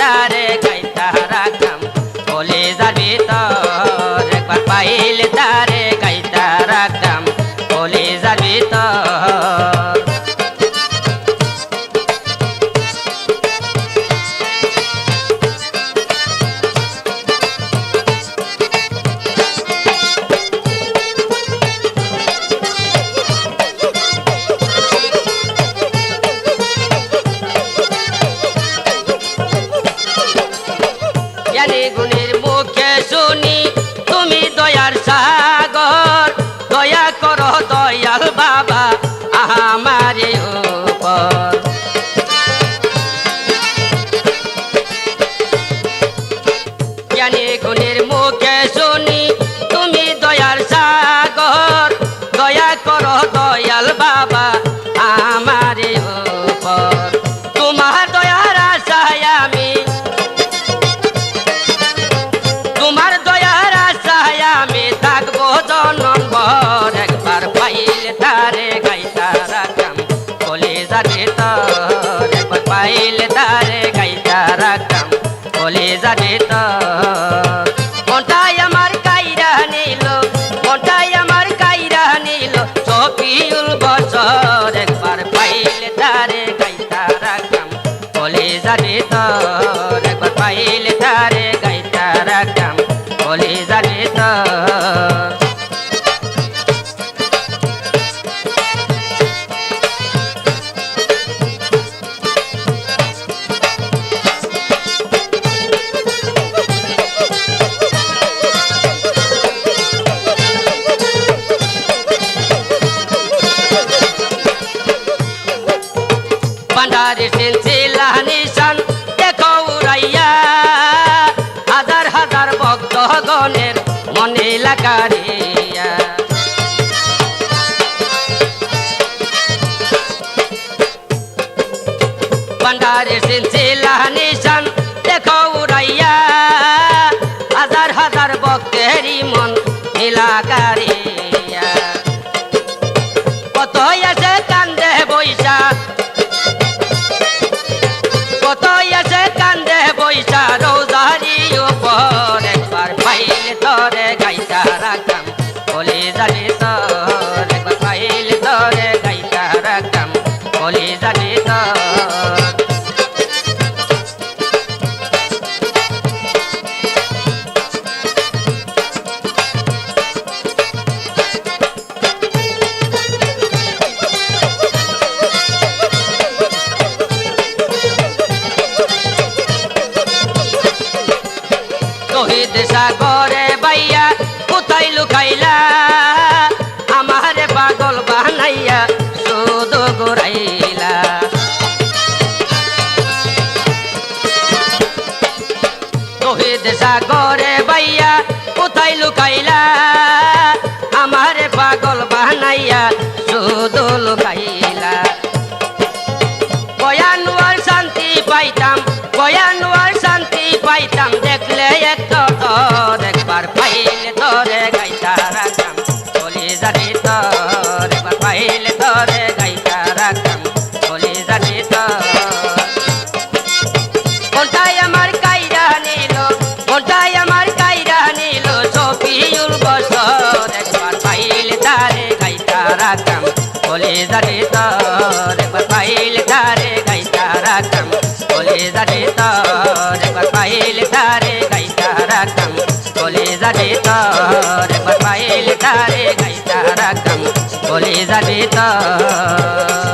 তারে গাইতা রাখতাম কলিজার ভিতর একবার পাইলে তারে গাইতা রাখতাম কলিজার ভিতর গুণের মুখে শুনি তুমি দয়ার সাগর দয়া করো দয়াল বাবা আমার উপর জ্ঞানী গুণের মুখে শুনি তুমি দয়ার সাগর দয়া করো দয়াল বাবা আমার উপর তোমার দয়ার আশায় আমি তোমার দয়ার আশায় আমি থাকবো জনম ভর একবার পাইলে তারে গাইতা রাখতাম কলিজার ভিতর একবার পাইলে তারে গাইতা রাখতাম কলিজার ভিতর মনটাই আমার কাইরা নিল মনটাই আমার কাইরা নিল সফিউল বছর একবার পাইলে তারে গাইতা রাখতাম কলিজার ভিতর একবার পাইলে তারে গাইতা রাখতাম কলিজার ভিতর ভান্ডারি সিলসিলা নিশান দেখো উড়াইয়া হাজার হাজার ভক্তগণের মনে লাগারিয়া ভান্ডারি সিলসিলা নিশান দেখো উড়াইয়া হাজার হাজার ভক্তেরই মন লাগারিয়া কত এসে কান্দে বৈশা কত এসে কান্দে বৈশা রোজারি উপর একবার পাইলে তোরে গাইতা রাখতাম কলিজার ভিতর একবার পাইলে তোরে গাইতা রাখতাম কলিজার ভিতর শহীদ সাগরে বাইয়া কোথায় লুকাইলা আমারে পাগল বানাইয়া শুধু ঘুরাইলা শহীদ সাগরে বাইয়া কোথায় লুকাইলা আমারে পাগল বানাইয়া শুধু লুকাইলা বয়ানুয়ার শান্তি পাইতাম বয়ানুয়ার শান্তি পাইতাম দেখলে একটা তোর একবার পাইলে তোরে গাইতা রাখতাম কলিজার ভিতর একবার পাইলে তোরে গাইতা রাখতাম কলিজার ভিতর মনটাই আমার কাইরা নিল মনটাই আমার কাইরা নিল সফিউল বছর একবার পাইলে তারে গাইতা রাখতাম কলিজার ভিতর একবার পাইলে তারে গাইতা রাখতাম কলিজার ভিতর একবার পাইলে তারে গাইতা রাখতাম কলিজার ভিতর একবার পাইলে তারে গাইতা রাখতাম কলিজার ভিতর